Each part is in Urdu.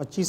25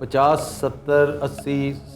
50, 70, 80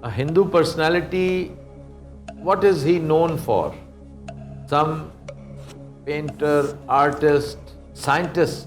A Hindu personality, what is he known for? Some painter, artist, scientist.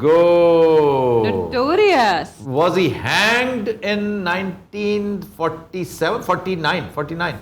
go. notorious. Was he hanged in 1947, 49?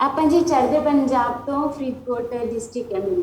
ਆਪਾਂ ਜੀ ਚੜ੍ਹਦੇ ਪੰਜਾਬ ਤੋਂ ਫਰੀਦਕੋਟ ਡਿਸਟ੍ਰਿਕਟ ਹੈ ਮੇਰੀ।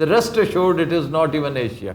the rest assured it is not even Asia.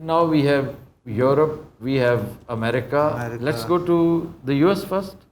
Now we have Europe, we have America. Let's go to the US first.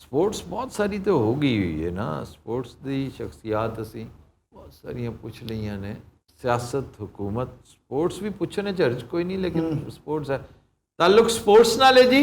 Sports ਬਹੁਤ ਸਾਰੀ ਤੇ ਹੋ ਗਈ ਹੋਈ ਹੈ ਨਾ ਸਪੋਰਟਸ ਦੀ ਸ਼ਖਸੀਅਤ ਅਸੀਂ ਬਹੁਤ ਸਾਰੀਆਂ ਪੁੱਛ ਲਈਆਂ ਨੇ ਸਿਆਸਤ ਹਕੂਮਤ ਸਪੋਰਟਸ ਵੀ ਪੁੱਛਣੇ ਚ ਹਰਜ ਕੋਈ ਨਹੀਂ ਲੇਕਿਨ ਸਪੋਰਟਸ ਹੈ ਤਾਲੁਕ ਸਪੋਰਟਸ ਨਾਲ ਹੈ ਜੀ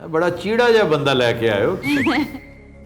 ਇਹ ਬੜਾ ਚੀੜਾ ਜਿਹਾ ਬੰਦਾ ਲੈ ਕੇ ਆਇਓ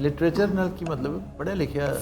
ਲਿਟਰੇਚਰ ਨਾਲ ਕੀ ਮਤਲਬ ਹੈ? ਪੜ੍ਹਿਆ ਲਿਖਿਆ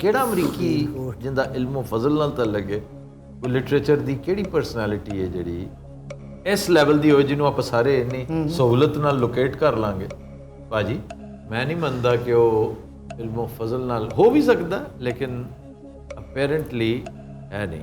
ਕਿਹੜਾ ਅਮਰੀਕੀ ਜਿੰਦਾ ਇਲਮੋ ਫਜ਼ਲ ਨਾਲ ਤਾਲੁਕ ਹੈ ਉਹ ਲਿਟਰੇਚਰ ਦੀ ਕਿਹੜੀ ਪਰਸਨੈਲਿਟੀ ਹੈ ਜਿਹੜੀ ਇਸ ਲੈਵਲ ਦੀ ਹੋਏ ਜਿਹਨੂੰ ਆਪਾਂ ਸਾਰੇ ਇੰਨੀ ਸਹੂਲਤ ਨਾਲ ਲੋਕੇਟ ਕਰ ਲਾਂਗੇ ਭਾਜੀ ਮੈਂ ਨਹੀਂ ਮੰਨਦਾ ਕਿ ਉਹ ਇਲਮੋ ਫਜ਼ਲ ਨਾਲ ਹੋ ਵੀ ਸਕਦਾ ਲੇਕਿਨ ਅਪੈਰੈਂਟਲੀ ਹੈ ਨਹੀਂ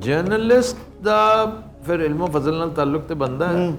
ਜਰਨਲਿਸਟ ਦਾ ਫਿਰ ਇਲਮੋ ਫਜ਼ਲ ਨਾਲ ਤਾਲੁਕ ਤੇ ਬੰਦਾ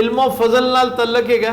ਇਲਮੋ ਫਜ਼ਲ ਨਾਲ ਤਾਲੁਕ ਹੈਗਾ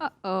Uh-oh.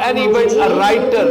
ਐਨੀਬਡੀ ਅ ਰਾਈਟਰ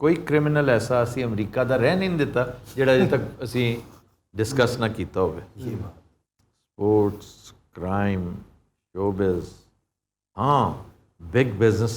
ਕੋਈ ਕ੍ਰਿਮੀਨਲ ਐਸਾ ਅਸੀਂ ਅਮਰੀਕਾ ਦਾ ਰਹਿ ਨਹੀਂ ਦਿੱਤਾ ਜਿਹੜਾ ਅਜੇ ਤੱਕ ਅਸੀਂ ਡਿਸਕਸ ਨਾ ਕੀਤਾ ਹੋਵੇ ਸਪੋਰਟਸ ਕ੍ਰਾਈਮ ਸ਼ੋਬਿਜ਼ ਹਾਂ ਬਿਗ ਬਿਜ਼ਨਸ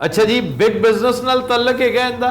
ਅੱਛਾ ਜੀ ਬਿਗ ਬਿਜ਼ਨਸ ਨਾਲ ਤਾਲੁਕ ਹੈਗਾ ਇਹਦਾ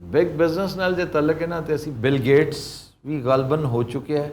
ਬਿਗ ਬਿਜ਼ਨਸ ਨਾਲ ਜੇ ਤਾਲੁਕ ਹੈ ਨਾ ਤੇ ਅਸੀਂ ਬਿਲ ਗੇਟਸ ਵੀ ਗਲਬਨ ਹੋ ਚੁੱਕਿਆ ਹੈ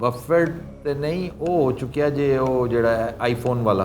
ਬਫਟ ਤੇ ਨਹੀਂ ਉਹ ਹੋ ਚੁੱਕਿਆ ਜੇ ਉਹ ਜਿਹੜਾ ਹੈ ਆਈਫੋਨ ਵਾਲਾ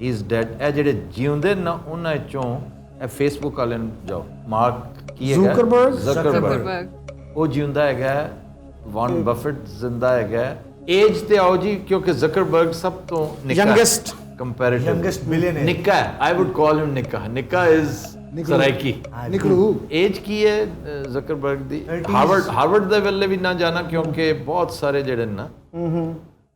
ਹੀ ਇਜ਼ ਡੈਡ ਇਹ ਜਿਹੜੇ ਜਿਉਂਦੇ ਨਾ ਉਹਨਾਂ ਚੋਂ ਇਹ ਫੇਸਬੁੱਕ ਵਾਲੇ ਨੂੰ ਜਾਓ ਮਾਰਕ ਕੀ ਹੈਗਾ Zuckerberg? Zuckerberg ਉਹ ਜਿਉਂਦਾ ਹੈਗਾ ਵਾਰਨ ਬਫਟ ਜ਼ਿੰਦਾ ਹੈਗਾ ਏਜ ਤੇ ਆਓ ਜੀ ਕਿਉਂਕਿ ਜ਼ਕਰਬਰਗ ਸਭ ਤੋਂ ਨਿੱਕਾ Youngest. Comparative Youngest billionaire. ਨਿੱਕਾ ਆਈ ਵੁੱਡ ਕਾਲ ਹਿਮ ਨਿੱਕਾ ਇਜ਼ ਸਰਾਇਕੀ ਨਿਕਲੂ ਏਜ ਕੀ ਹੈ ਜ਼ਕਰਬਰਗ ਦੀ 30s. ਹਾਰਵਰਡ ਦੇ ਵੇਲੇ ਵੀ ਨਾ ਜਾਣਾ ਕਿਉਂਕਿ ਬਹੁਤ ਸਾਰੇ ਜਿਹੜੇ ਨੇ ਨਾ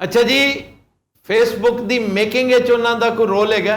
ਅੱਛਾ ਜੀ ਫੇਸਬੁੱਕ ਦੀ ਮੇਕਿੰਗ ਵਿੱਚ ਉਹਨਾਂ ਦਾ ਕੋਈ ਰੋਲ ਹੈਗਾ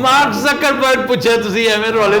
ਮਾਰਕ ਜ਼ਕਰਬਰਗ ਪੁੱਛਿਆ ਤੁਸੀਂ ਐਵੇਂ ਰੋਲੇ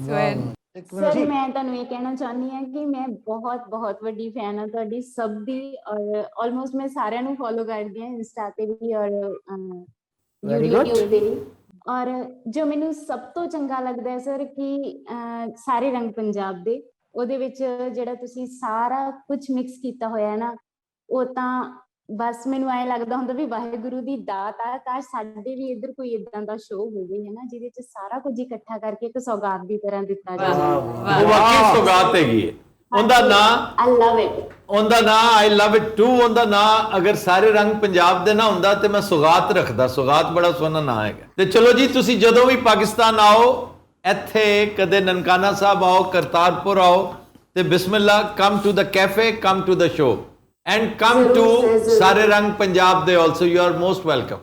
swear. ਸਰ ਮੈਂ ਤੁਹਾਨੂੰ ਇਹ ਕਹਿਣਾ ਚਾਹੁੰਦੀ ਹਾਂ ਕਿ ਮੈਂ ਬਹੁਤ ਵੱਡੀ ਫੈਨ ਹਾਂ ਤੁਹਾਡੀ ਸਭ ਦੀ ਔਰ ਆਲਮੋਸਟ ਮੈਂ ਸਾਰਿਆਂ ਨੂੰ ਫੋਲੋ ਕਰਦੀ ਹਾਂ ਇੰਸਟਾ ਤੇ ਵੀ ਔਰ YouTube ਤੇ ਵੀ ਔਰ ਜੋ ਮੈਨੂੰ ਸਭ ਤੋਂ ਚੰਗਾ ਲੱਗਦਾ ਹੈ ਸਰ ਕਿ ਸਾਰੇ ਰੰਗ ਪੰਜਾਬ ਦੇ ਉਹਦੇ ਵਿੱਚ ਜਿਹੜਾ ਤੁਸੀਂ ਸਾਰਾ ਕੁਝ ਮਿਕਸ ਕੀਤਾ ਹੋਇਆ ਹੈ ਨਾ ਉਹ ਤਾਂ ਬਸ ਮੈਨੂੰ ਐਂ ਲੱਗਦਾ ਹੁੰਦਾ ਵੀ ਵਾਹਿਗੁਰੂ ਦੀ ਦਾਤ ਆ ਕਾਸ਼ ਸਾਡੇ ਵੀ ਇੱਧਰ ਕੋਈ ਇਦਾਂ ਦਾ ਸ਼ੋਅ ਹੋਵੇ ਹੈ ਨਾ ਜਿਹਦੇ ਚ ਸਾਰਾ ਕੁਝ ਇਕੱਠਾ ਕਰਕੇ ਇੱਕ ਸੌਗਾਤ ਦੀ ਤਰ੍ਹਾਂ ਦਿੱਤਾ ਜਾਵੇ ਉਹ ਵਾਕਈ ਸੁਗਾਤ ਹੈਗੀ ਹੈ ਉਹਦਾ ਨਾਂ ਆਈ ਲਵ ਇਟ ਉਹਦਾ ਨਾਂ ਆਈ ਲਵ ਇਟ ਟੂ ਉਹਦਾ ਨਾਂ ਅਗਰ ਸਾਰੇ ਰੰਗ ਪੰਜਾਬ ਦੇ ਨਾ ਹੁੰਦਾ ਤੇ ਮੈਂ ਸੁਗਾਤ ਰੱਖਦਾ ਸੁਗਾਤ ਬੜਾ ਸੋਹਣਾ ਨਾਂ ਹੈਗਾ ਤੇ ਚਲੋ ਜੀ ਤੁਸੀਂ ਜਦੋਂ ਵੀ ਪਾਕਿਸਤਾਨ ਆਓ ਇੱਥੇ ਕਦੇ ਨਨਕਾਣਾ ਸਾਹਿਬ ਆਓ ਕਰਤਾਰਪੁਰ ਆਓ ਤੇ ਬਿਸਮਿਲ੍ਲਾ come to the cafe come to the show and come to Sare Rang Punjab they also you are most welcome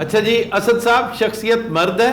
اچھا جی اسد صاحب شخصیت مرد ہے,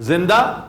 زندہ,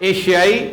ایشیائی,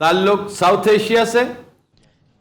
تعلق ساؤتھ ایشیا سے,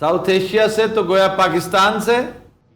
ساؤتھ ایشیا سے تو گویا پاکستان سے,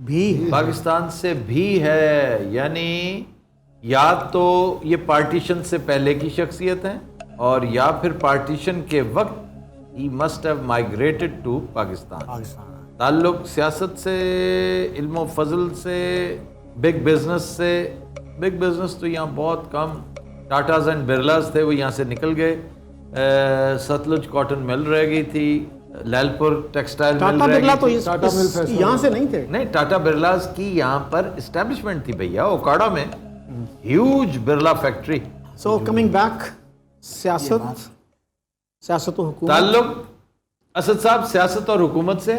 بھی پاکستان سے بھی ہے, یعنی یا تو یہ پارٹیشن سے پہلے کی شخصیت ہیں اور یا پھر پارٹیشن کے وقت ہی must have migrated to Pakistan. Pakistan تعلق سیاست سے, علم و فضل سے, بگ بزنس سے. بگ بزنس تو یہاں بہت کم, ٹاٹاز اینڈ برلاز تھے وہ یہاں سے نکل گئے, ستلج کاٹن مل رہ گئی تھی, لال پور ٹیکسٹائل مل ٹاٹا رہ برلا تو گئی تھی. یہاں سے نہیں تھے. نہیں, ٹاٹا برلاز کی یہاں پر اسٹیبلشمنٹ تھی بھیا, اوکاڑا میں huge Birla factory. So coming back, سیاست و حکومت. تعلق اسد صاحب سیاست اور حکومت سے,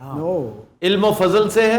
نو. علم و فضل سے ہے,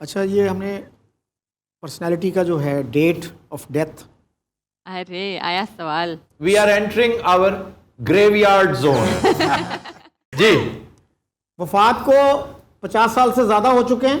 اچھا یہ ہم نے پرسنالٹی کا جو ہے ڈیٹ آف ڈیتھ, ارے آیا سوال. We are entering our graveyard zone. جی وفات کو 50 سال سے زیادہ ہو چکے ہیں,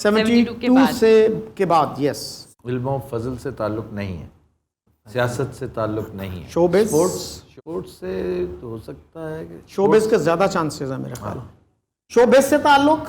72 کے 72 بعد. سے کے بعد. یس. علم و فضل سے تعلق نہیں ہے, سیاست سے تعلق نہیں ہے, شوبز, اسپورٹس سے تو ہو سکتا ہے کہ شوبز کے زیادہ چانسز ہیں میرے خیال میں. شوبز سے تعلق.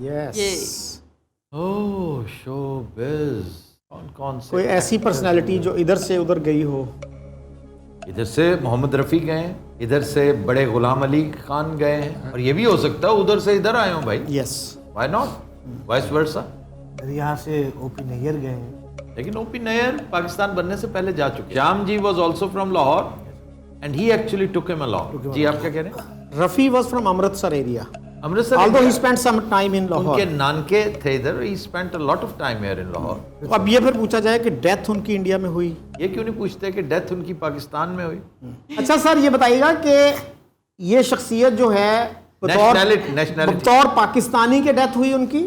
یس. اوہ شوبز. کون سے کوئی ایسی پرسنالٹی جو ادھر سے ادھر گئی ہو. ادھر سے محمد رفیع گئے ہیں, ادھر سے بڑے غلام علی خان گئے ہیں, اور یہ بھی ہو سکتا ہے ادھر سے ادھر آئے ہوں بھائی. Yes. Why not, vice versa. یہاں سے او پی نیر گئے ہیں. لیکن او پی نیر پاکستان بننے سے پہلے جا چکے. Shyam ji was also from Lahore and he actually took him along. جی آپ کیا کہہ رہے ہیں؟ Rafi was from Amritsar area. Amritsar, although he spent some time in in Lahore. کے نانکے تھے ادھر, he spent a lot of time here in Lahore. تو اب یہ پھر پوچھا جائے کہ ڈیتھ ان کی انڈیا میں ہوئی. یہ کیوں نہیں پوچھتے کہ ڈیتھ ان کی پاکستان میں ہوئی؟ اچھا سر یہ بتائیے گا کہ یہ شخصیت جو ہے نیشنلٹی بطور پاکستانی کے ڈیتھ ہوئی ان کی.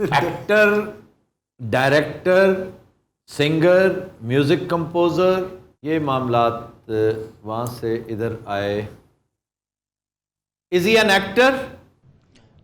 Actor, director, singer, music composer, یہ معاملات وہاں سے ادھر آئے. Is he an actor,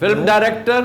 film director,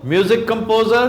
music composer?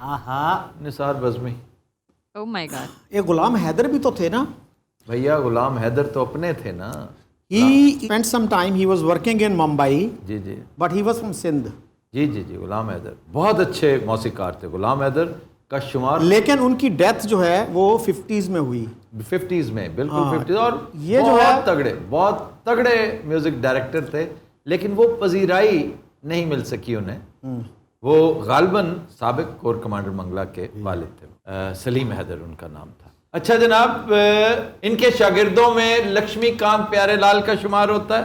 آہا. Nisar Bazmi. Oh my god. یہ غلام حیدر بھی تو تھے نا. بھیا غلام حیدر تو اپنے تھے نا. He spent some time, he was working in Mumbai, G G but he was from Sindh. جی جی جی غلام حیدر بہت اچھے موسیقار تھے. غلام حیدر کا شمار لیکن ان کی ڈیتھ جو ہے وہ 50s میں ہوئی. 50s میں, بالکل 50s, اور یہ جو ہے بہت تگڑے میوزک ڈائریکٹر تھے, لیکن وہ پذیرائی نہیں مل سکی انہیں. وہ غالباً سابق کور کمانڈر منگلا کے والد تھے, سلیم حیدر ان کا نام تھا. اچھا جناب, ان کے شاگردوں میں لکشمی کانت پیارے لال کا شمار ہوتا ہے.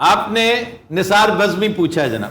آپ نے نثار بزمی پوچھا ہے جناب.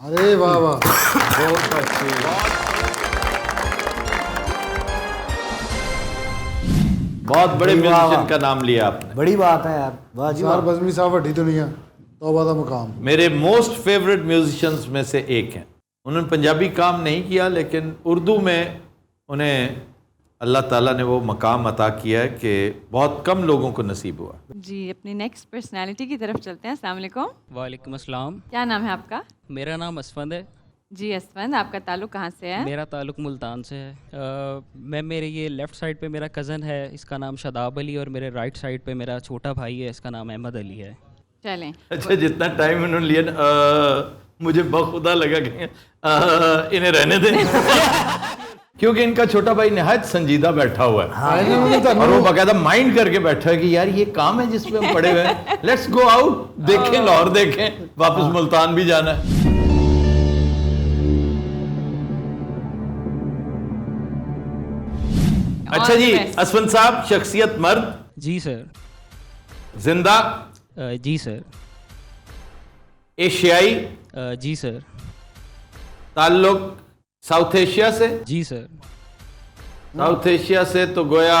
ارے واہ واہ. بہت بڑے میوزیشین کا نام لیا آپ نے. بڑی بات ہے یار. واہ جی نثار واہ. بزمی صاحب وڈی دنیا, توبہ دا مقام. میرے موسٹ فیوریٹ میوزیشینز میں سے ایک ہیں. انہوں نے پنجابی کام نہیں کیا, لیکن اردو میں انہیں اللہ تعالیٰ نے وہ مقام عطا کیا ہے کہ بہت کم لوگوں کو نصیب ہوا. جی اپنی نیکسٹ پرسنالٹی کی طرف چلتے ہیں. السلام علیکم. وعلیکم السلام. کیا نام ہے آپ کا؟ میرا نام اسفند ہے. جی اسفند, آپ کا تعلق کہاں سے ہے؟ میرا تعلق ملتان سے ہے. میں میرے یہ لیفٹ سائڈ پہ میرا کزن ہے, اس کا نام شاداب علی, اور میرے رائٹ سائڈ پہ میرا چھوٹا بھائی ہے, اس کا نام احمد علی ہے. چلیں. اچھا جتنا ٹائم انہوں نے لیا مجھے بخدا لگا کہ انہیں رہنے دیں, کیونکہ ان کا چھوٹا بھائی نہایت سنجیدہ بیٹھا ہوا ہے, اور وہ باقاعدہ مائنڈ کر کے بیٹھا ہے کہ یار یہ کام ہے جس پہ ہم پڑے ہوئے ہیں, لیٹس گو آؤٹ, دیکھیں لاہور, دیکھیں واپس ملتان بھی جانا ہے. اچھا جی اسفند صاحب, شخصیت مرد, جی سر. زندہ, جی سر. ایشیائی, جی سر. تعلق ساؤتھ ایشیا سے, جی سر. ساؤتھ ایشیا سے تو گویا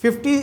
50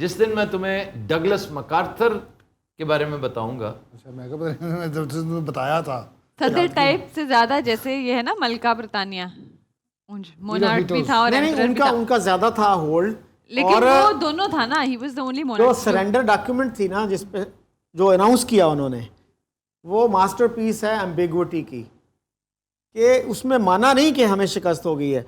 جس دن میں تمہیں ڈگلس مکارتھر کے بارے میں بتاؤں گا. اچھا میں نے بتایا تھا صدر ٹائپ سے زیادہ جیسے یہ ہے نا ملکہ برطانیہ مونارک بھی تھا اور نہیں emperor بھی تھا. ان کا زیادہ تھا ہولڈ. لیکن وہ دونوں تھا نا, ہی واز دی اونلی جو مونارک. سرنڈر ڈاکیومنٹ تھی نا جس پہ جو اناؤنس کیا انہوں نے, وہ ماسٹر پیس ہے ایمبیگوٹی کی, کہ اس میں مانا نہیں کہ ہمیں شکست ہو گئی ہے.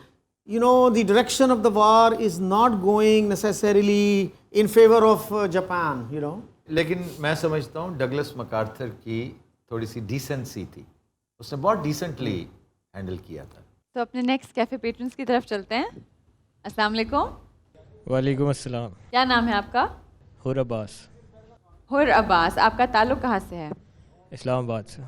You know the direction of the war is not going necessarily in favour of Japan, you know. لیکن میں سمجھتا ہوں ڈگلس مکارتھر کی تھوڑی سی ڈیسنسی تھی, اس نے بہت ڈیسنٹلی ہینڈل کیا تھا. تو اپنے نیکسٹ کیفے پیٹرنس کی طرف چلتے ہیں. السلام علیکم. وعلیکم السلام. کیا نام ہے آپ کا؟ حر عباس. حر عباس. آپ کا تعلق کہاں سے ہے؟ اسلام آباد سے.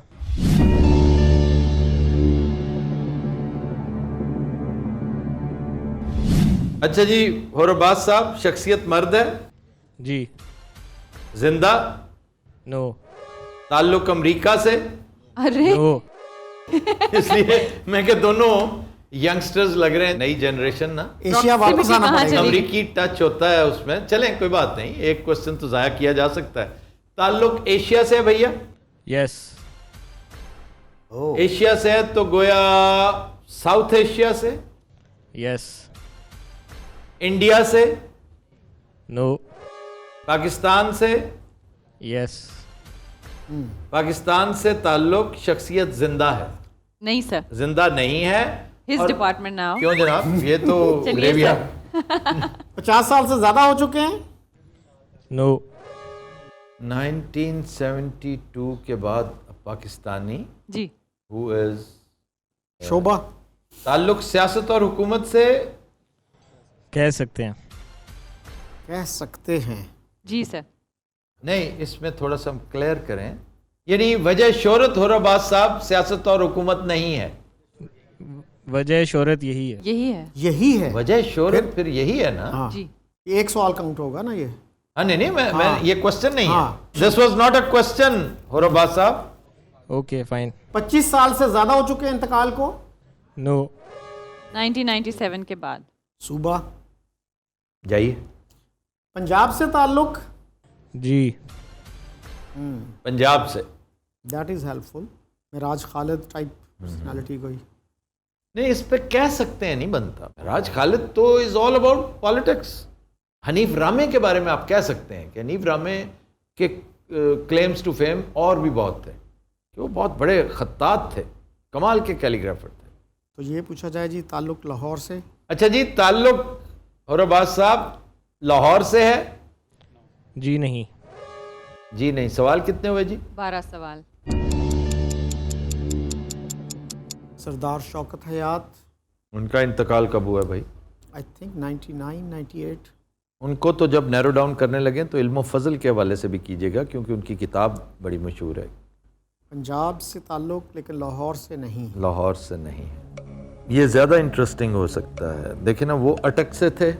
اچھا جی, حر عباس صاحب شخصیت مرد ہے؟ جی. زندہ؟ نو. تعلق امریکہ سے؟ ارے نو. اس لیے میں کہ دونوں ینگسٹرز لگ رہے ہیں, نئی جنریشن نا, ایشیا واپس آنا پڑے گا. امریکی ٹچ ہوتا ہے اس میں. چلیں کوئی بات نہیں, ایک کوشچن تو ضائع کیا جا سکتا ہے. تعلق ایشیا سے ہے بھیا؟ یس. ایشیا سے ہے تو گویا ساؤتھ ایشیا سے؟ یس. انڈیا سے؟ نو. پاکستان سے؟ یس. پاکستان سے تعلق, شخصیت زندہ ہے؟ نہیں سر, زندہ نہیں ہے. His or department now. کیوں جناب, یہ تو چلیے گریویا. 50 سال سے زیادہ ہو چکے ہیں. نو. 1972 کے بعد پاکستانی جی. who is شعبہ تعلق سیاست اور حکومت سے کہہ سکتے ہیں. کہہ سکتے ہیں. جی سر. نہیں, اس میں تھوڑا سا ہم کلیئر کریں. یعنی وجہ شہرت حر عباس صاحب سیاست اور حکومت نہیں ہے. وجہ شہرت یہی ہے. یہی ہے. یہی ہے. وجہ شہرت پھر یہی ہے نا. ہاں, جی. ایک سوال کاؤنٹ ہوگا نا یہ. ہاں نہیں میں یہ کوشچن نہیں ہاں. ہے. This was not a question حر عباس صاحب. Okay fine. 25 سال سے زیادہ ہو چکے ہیں انتقال کو. نو. 1997 کے بعد. صوبہ جائیے. پنجاب سے تعلق. جی. پنجاب سے. That is helpful. Meraj Khalid type personality کوئی نہیں, اس پہ کہہ سکتے ہیں, نہیں بنتا. راج خالد تو is all about politics. Hanif Ramay کے بارے میں آپ کہہ سکتے ہیں کہ حنیف رامے کے کلیمز ٹو فیم اور بھی بہت تھے, کہ وہ بہت بڑے خطاط تھے, کمال کے کیلیگرافر تھے. تو یہ پوچھا جائے جی تعلق لاہور سے. اچھا جی, تعلق حر عباس صاحب لاہور سے ہے؟ جی نہیں. جی نہیں. سوال کتنے ہوئے جی؟ 12 سوال. سردار شوکت حیات. ان کا انتقال کب ہوا ہے بھائی؟ I think 99-98. ان کو تو جب نیرو ڈاؤن کرنے لگے تو علم و فضل کے حوالے سے بھی کیجیے گا, کیونکہ ان کی کتاب بڑی مشہور ہے. پنجاب سے تعلق لیکن لاہور سے نہیں. لاہور سے نہیں. یہ زیادہ انٹرسٹنگ ہو سکتا ہے. دیکھیں نا, وہ اٹک سے تھے.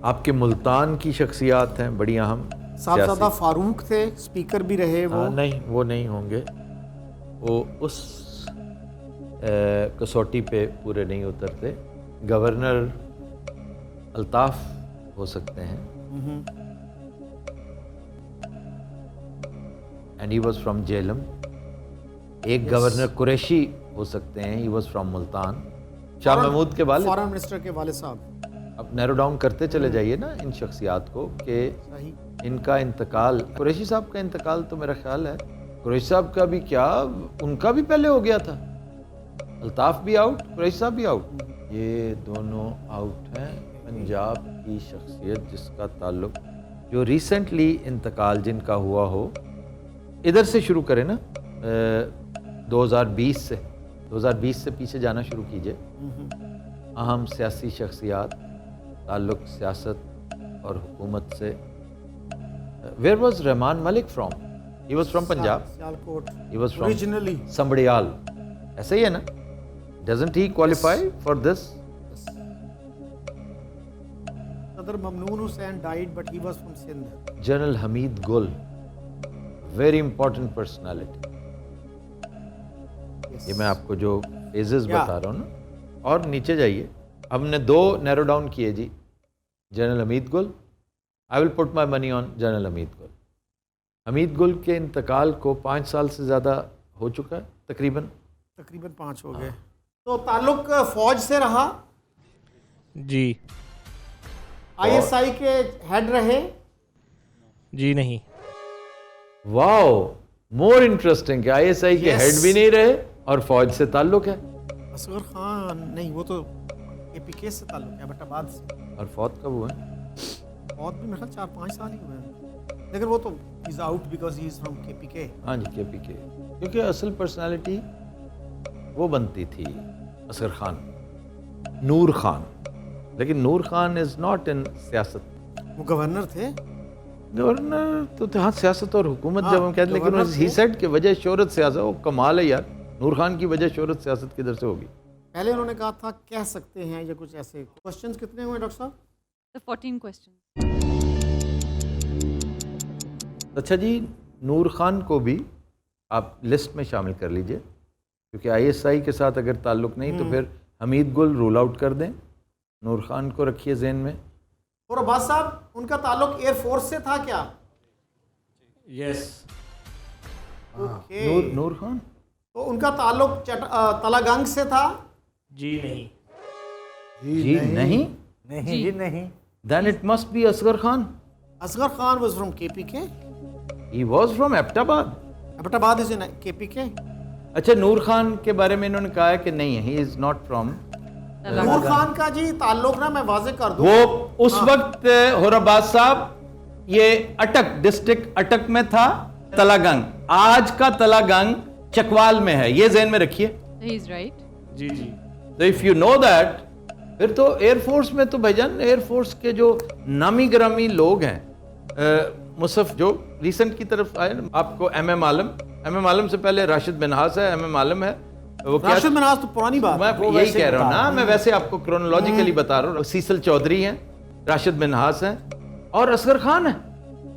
آپ کے ملتان کی شخصیات ہیں بڑی اہم. صاحبزادہ فاروق تھے, اسپیکر بھی رہے وہ. نہیں, وہ نہیں ہوں گے. وہ اس کسوٹی پہ پورے نہیں اترتے. گورنر الطاف ہو سکتے ہیں. And he was from Jhelum. ایک گورنر قریشی ہو سکتے ہیں, ہی واز فرام ملتان. شاہ محمود کے والد, فارن منسٹر کے والد صاحب. اب نیرو ڈاؤن کرتے چلے جائیے نا ان شخصیات کو, کہ ان کا انتقال, قریشی صاحب کا انتقال تو میرا خیال ہے, قریشی صاحب کا بھی کیا, ان کا بھی پہلے ہو گیا تھا. الطاف بھی آؤٹ, قریشی صاحب بھی آؤٹ. یہ دونوں آؤٹ ہیں. پنجاب کی شخصیت جس کا تعلق, جو ریسنٹلی انتقال جن کا ہوا ہو, ادھر سے شروع کریں نا, 2020 سے. 2020 سے پیچھے جانا شروع کیجئے. اہم سیاسی شخصیات, تعلق سیاست اور حکومت سے. Where was Rehman Malik from? He was from Punjab. Sialkot. He was from originally Sambrial. ایسا ہی ہے نا؟ Doesn't he qualify for this? صدر Mamnoon Hussain died but he was from Sindh. General Hamid Gul, very important personality. یہ میں آپ کو جو فیزز بتا رہا ہوں نا. اور نیچے جائیے, ہم نے 2 نیرو ڈاؤن کیے جی. General Hamid Gul I will put my money on General Hamid Gul. Hamid Gul کے انتقال کو 5 سال سے زیادہ ہو چکا ہے تقریباً 5 ہو گئے. تو تعلق فوج سے رہا؟ جی. ISI کے ہیڈ رہے؟ جی نہیں. واو مور انٹرسٹنگ کہ ISI کے ہیڈ بھی نہیں رہے اور فوج سے تعلق ہے. اصغر خان نہیں، وہ تو KPK سے تعلق ہے، بٹ آباد سے. اور فوت کب ہوئے؟ فوت بھی میرا 4-5 سال ہی ہوئے ہیں، لیکن وہ تو is out because he is from KPK. ہاں جی KPK، کیونکہ اصل پرسنالٹی وہ بنتی تھی اصغر خان، نور خان. لیکن نور خان از ناٹ ان سیاست. وہ گورنر تھے. گورنر تو ہاں سیاست اور حکومت جب ہم کہتے ہیں، لیکن ہی سیڈ کہ وجہ شہرت سیاست، وہ کمال ہے یار. نور خان کی وجہ شہرت سیاست کدھر سے ہوگی؟ پہلے انہوں نے کہا تھا کہہ سکتے ہیں یا کچھ ایسے. کوسچنز کتنے ہوئے ڈاکٹر صاحب؟ 14 questions. اچھا جی، نور خان کو بھی آپ لسٹ میں شامل کر لیجئے، کیونکہ ISI کے ساتھ اگر تعلق نہیں تو پھر حمید گل رول آؤٹ کر دیں، نور خان کو رکھیے ذہن میں. اور عباس صاحب ان کا تعلق ایئر فورس سے تھا کیا؟ یس. نور خان تو ان کا تعلق تلاگنگ سے تھا؟ جی نہیں. جی نہیں. جی نہیں. Then it must be Asghar Khan. Asghar Khan was from KPK. He was from Abbottabad. Abbottabad is in KPK. اچھا نور خان کے بارے میں انہوں نے کہا ہے کہ نہیں، he is not from. نور خان کا جی تعلق نا میں واضح کر دوں، وہ اس وقت ہوراباد صاحب یہ اٹک ڈسٹرکٹ اٹک میں تھا، تلاگنگ، آج کا تلاگنگ چکوال میں ہے، یہ ذہن میں رکھیے. He is right. جی جی. تو if you know that، پھر تو ایئر فورس میں تو بھائی جان ایئر فورس کے جو نامی گرامی لوگ ہیں، مصف جو ریسنٹ کی طرف آئے آپ کو MM عالم سے پہلے راشد منہاس ہے، MM عالم ہے. راشد منہاس تو پرانی بات، میں یہی کہہ رہا ہوں نا، میں ویسے آپ کو کرونالوجیکلی بتا رہا ہوں. سیسل چودھری ہیں، راشد منہاس ہیں اور اصغر خان ہیں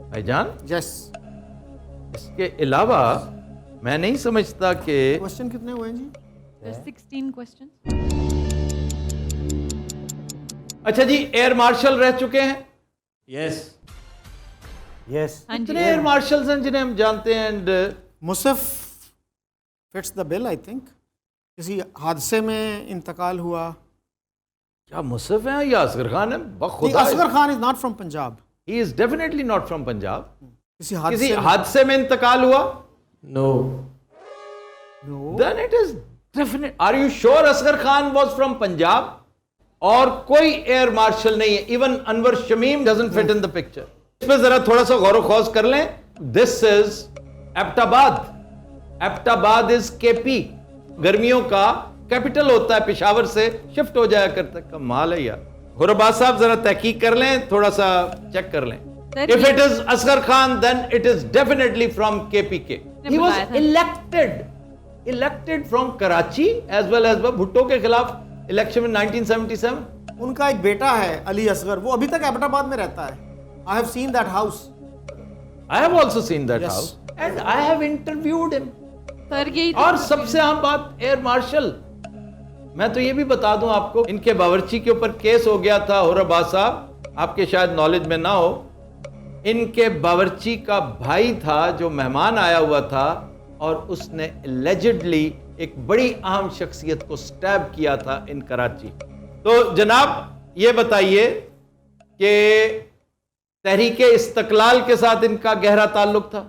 بھائی جان. یس. اس کے علاوہ میں نہیں سمجھتا کہ کوسچن کتنے ہوئے ہیں جی؟ There's 16 questions. اچھا جی ایئر مارشل رہ چکے ہیں. یس. یس. کتنے ایئر مارشلز ہیں جنہیں ہم جانتے ہیں؟ اینڈ مصف fits the bill I think. کسی حادثے میں انتقال ہوا. کیا مصف ہیں یا اصغر خان ہیں؟ بخدا Asghar Khan is not from Punjab. He is definitely not from Punjab. کسی کسی حادثے میں انتقال ہوا؟ No. Then it is definite. Are you sure Asghar Khan was from Punjab? اور کوئی ایئر مارشل نہیں ہے، even Anwar Shamim doesn't fit in the picture. اس پہ ذرا تھوڑا سا غور و خوض کر لیں. دس از ایبٹاباد. ایبٹاباد از KP. گرمیوں کا کیپٹل ہوتا ہے، پشاور سے شفٹ ہو جایا کرتا ہے. کمال ہے یار. ہوراباد صاحب ذرا تحقیق کر لیں، تھوڑا سا چیک کر لیں. If it is Asghar Khan, then it is definitely from KPK. He was elected from Karachi as well as Bhutto کے خلاف الیکشن میں 1977. ان کا ایک بیٹا ہے علی اصغر، وہ ابھی تک ایبٹ آباد میں رہتا ہے. I have seen that house. I have also seen that house and I have interviewed him. اور سب سے اہم بات ایئر مارشل، میں تو یہ بھی بتا دوں آپ کو، ان کے باورچی کے اوپر کیس ہو گیا تھا ہوراباد صاحب، آپ کے شاید نالج میں نہ ہو. ان کے باورچی کا بھائی تھا جو مہمان آیا ہوا تھا اور اس نے allegedly ایک بڑی اہم شخصیت کو سٹیب کیا تھا ان کراچی. تو جناب یہ بتائیے کہ تحریک استقلال کے ساتھ ان کا گہرا تعلق تھا؟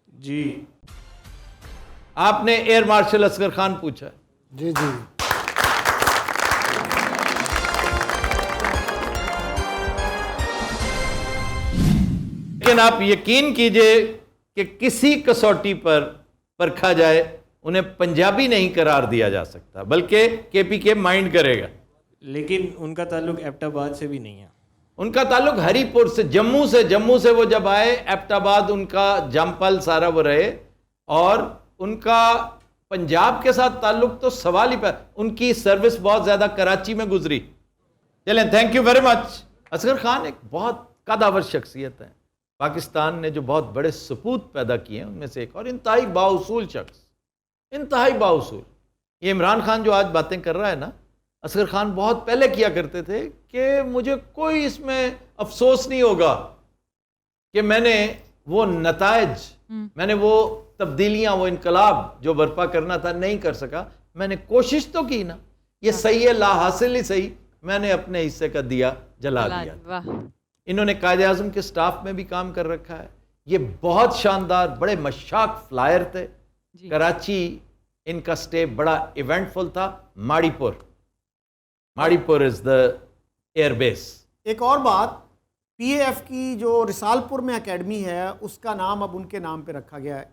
جی. آپ نے ایئر مارشل اصغر خان پوچھا ہے. جی جی. لیکن آپ یقین کیجئے کہ کسی کسوٹی پر پرکھا جائے انہیں پنجابی نہیں قرار دیا جا سکتا، بلکہ KPK مائنڈ کرے گا. لیکن ان کا تعلق ایبٹ آباد سے بھی نہیں ہے. ان کا تعلق ہری پور سے، جموں سے وہ جب آئے ایبٹ آباد ان کا جمپل سارا وہ رہے، اور ان کا پنجاب کے ساتھ تعلق تو سوال ہی پہ. ان کی سروس بہت زیادہ کراچی میں گزری. چلیں thank you very much. Asghar Khan ایک بہت قدآور شخصیت ہے. پاکستان نے جو بہت بڑے سپوت پیدا کیے ہیں ان میں سے ایک، اور انتہائی بااصول شخص، انتہائی بااصول. یہ عمران خان جو آج باتیں کر رہا ہے نا، اصغر خان بہت پہلے کیا کرتے تھے کہ مجھے کوئی اس میں افسوس نہیں ہوگا کہ میں نے وہ نتائج، میں نے وہ تبدیلیاں، وہ انقلاب جو برپا کرنا تھا نہیں کر سکا. میں نے کوشش تو کی نا، یہ صحیح ہے، لا حاصل ہی صحیح، میں نے اپنے حصے کا دیا جلا دیا. واہ. انہوں نے قائد اعظم کے سٹاف میں بھی کام کر رکھا ہے. یہ بہت شاندار، بڑے مشاق فلائر تھے. کراچی ان کا سٹے بڑا ایونٹ فل تھا. ماڑی پور از دا ایئر بیس. ایک اور بات، پی اے ایف کی جو رسال پور میں اکیڈمی ہے اس کا نام اب ان کے نام پہ رکھا گیا ہے،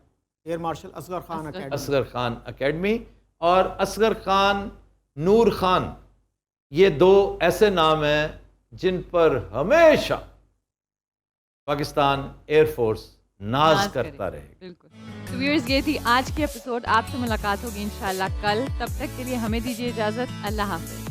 air marshal Asghar Khan academy. Asghar Khan academy. اور اصغر خان، نور خان، یہ دو ایسے نام ہیں جن پر ہمیشہ پاکستان ایئر فورس ناز کرتا رہے. بالکل. تو ویورز، یہ تھی آج کی ایپیسوڈ. آپ سے ملاقات ہوگی انشاءاللہ کل. تب تک کے لیے ہمیں دیجیے اجازت. اللہ حافظ.